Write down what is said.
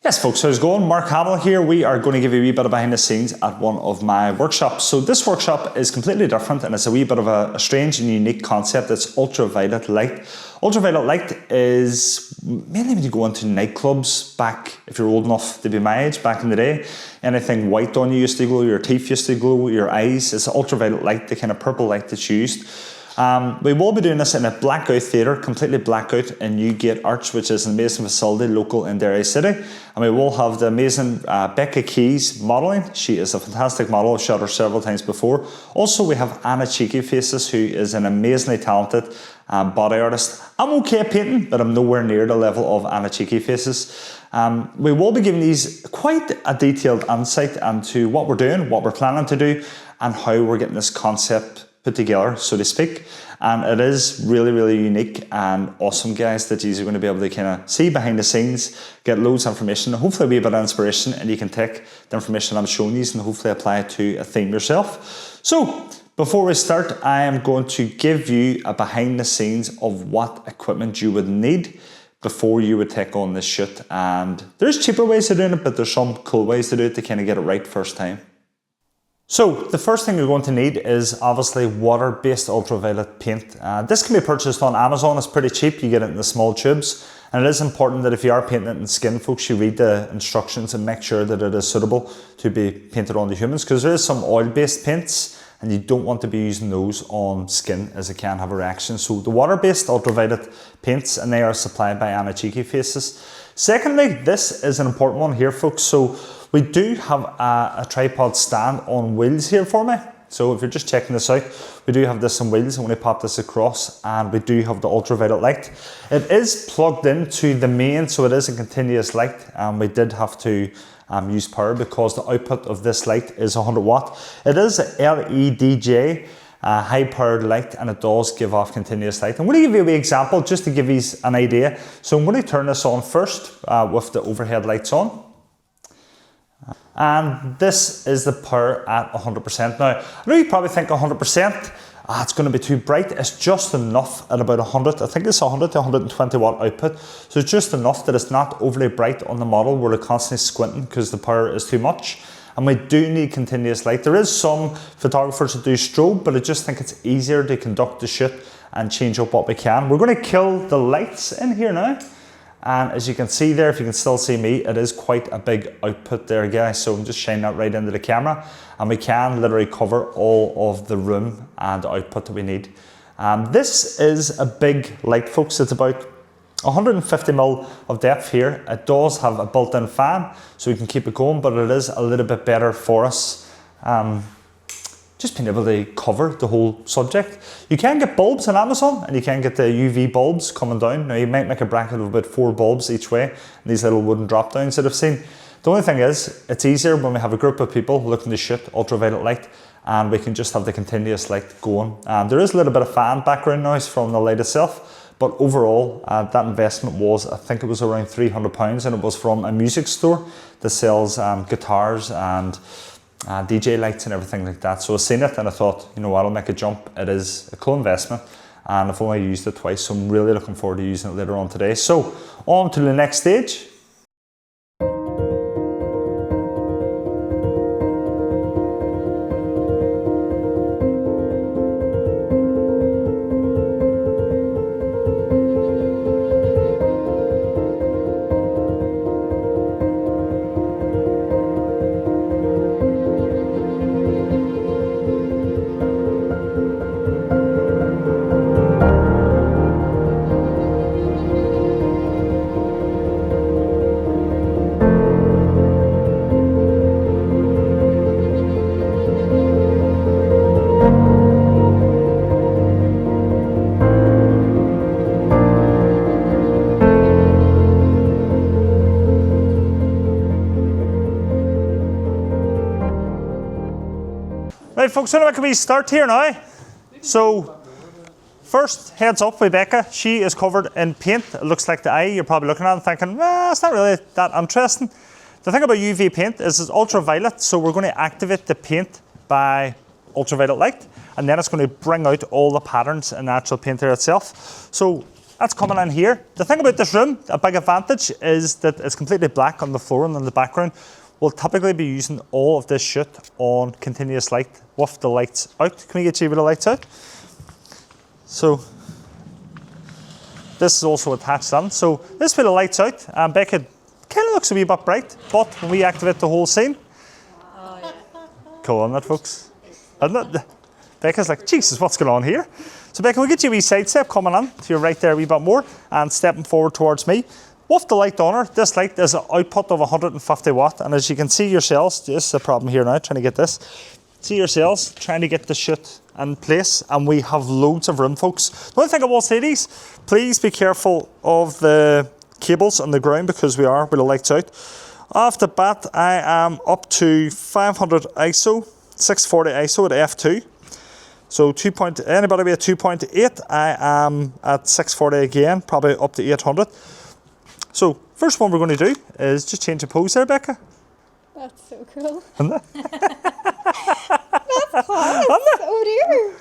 Yes folks, how's it going? Mark Hamill here. We are going to give you a wee bit of behind the scenes at one of my workshops. So this workshop is completely different and it's a wee bit of a strange and unique concept. It's ultraviolet light. Ultraviolet light is mainly when you go into nightclubs back, if you're old enough to be my age, back in the day. Anything white on you used to glow, your teeth used to glow, your eyes. It's ultraviolet light, the kind of purple light that's used. We will be doing this in a blackout theatre, completely blackout in Newgate Arch, which is an amazing facility local in Derry City. And we will have the amazing Becca Keys modelling. She is a fantastic model, I've shot her several times before. Also we have Anna Cheeky Faces, who is an amazingly talented body artist. I'm okay at painting, but I'm nowhere near the level of Anna Cheeky Faces. We will be giving these quite a detailed insight into what we're doing, what we're planning to do, and how we're getting this concept put together, so to speak. And it is really, really unique and awesome, guys, that you're going to be able to kind of see behind the scenes, get loads of information, hopefully a wee bit of inspiration, and you can take the information I'm showing you and hopefully apply it to a theme yourself. So before we start, I am going to give you a behind the scenes of what equipment you would need before you would take on this shoot. And there's cheaper ways of doing it, but there's some cool ways to do it to kind of get it right first time. So the first thing you're going to need is obviously water-based ultraviolet paint. This can be purchased on Amazon. It's pretty cheap. You get it in the small tubes. And it is important that if you are painting it in skin, folks, you read the instructions and make sure that it is suitable to be painted on the humans, because there is some oil-based paints and you don't want to be using those on skin as it can have a reaction. So the water-based ultraviolet paints, and they are supplied by Anna Cheeky Faces. Secondly, this is an important one here, folks. So we do have a tripod stand on wheels here for me. So if you're just checking this out, we do have this on wheels. I'm going to pop this across, and we do have the ultraviolet light. It is plugged into the main, so it is a continuous light. We did have to use power because the output of this light is 100 watt. It is a LEDJ, high powered light, and it does give off continuous light. I'm going to give you an example just to give you an idea. So I'm going to turn this on first with the overhead lights on. And this is the power at 100%. Now, I know you probably think 100%, it's going to be too bright. It's just enough at about 100. I think it's 100 to 120 watt output. So it's just enough that it's not overly bright on the model where they're constantly squinting because the power is too much. And we do need continuous light. There is some photographers that do strobe, but I just think it's easier to conduct the shoot and change up what we can. We're going to kill the lights in here now. And as you can see there, if you can still see me, it is quite a big output there, guys. So I'm just shining that right into the camera. And we can literally cover all of the room and the output that we need. This is a big light, folks. It's about 150 mil of depth here. It does have a built-in fan, so we can keep it going, but it is a little bit better for us. Just being able to cover the whole subject. You can get bulbs on Amazon, and you can get the UV bulbs coming down. Now you might make a bracket of about 4 bulbs each way, and these little wooden drop downs that I've seen. The only thing is, it's easier when we have a group of people looking to shoot ultraviolet light, and we can just have the continuous light going. There is a little bit of fan background noise from the light itself, but overall that investment was, I think it was around £300, and it was from a music store that sells guitars and DJ lights and everything like that. So I seen it and I thought, you know what, I'll make a jump. It is a cool investment, and I've only used it twice, so I'm really looking forward to using it later on today. So on to the next stage. Right folks, so can we start here now? So first, heads up with Becca. She is covered in paint. It looks like the eye. You're probably looking at it and thinking, well, it's not really that interesting. The thing about UV paint is it's ultraviolet, so we're going to activate the paint by ultraviolet light, and then it's going to bring out all the patterns in the actual paint there itself. So that's coming in here. The thing about this room, a big advantage is that it's completely black on the floor and in the background. We'll typically be using all of this shoot on continuous light with the lights out. Can we get you with the lights out? So this is also attached on. So this with the lights out, and Becca kind of looks a wee bit bright, but when we activate the whole scene, cool on that, folks. Isn't it? Becca's like, Jesus, what's going on here? So Becca, we'll get you a wee side step coming on to your right there a wee bit more and stepping forward towards me. With the light on her, this light is an output of 150 watt, and as you can see yourselves, this is a problem here now, trying to get this. See yourselves, trying to get the shoot in place, and we have loads of room, folks. The only thing I will say is, please be careful of the cables on the ground because we are with the lights out. Off the bat, I am up to 500 ISO, 640 ISO at f2. So anybody be at 2.8, I am at 640 again, probably up to 800. So first one we're going to do is just change the pose there, Becca. That's so cool. Isn't it? That's class. Oh dear.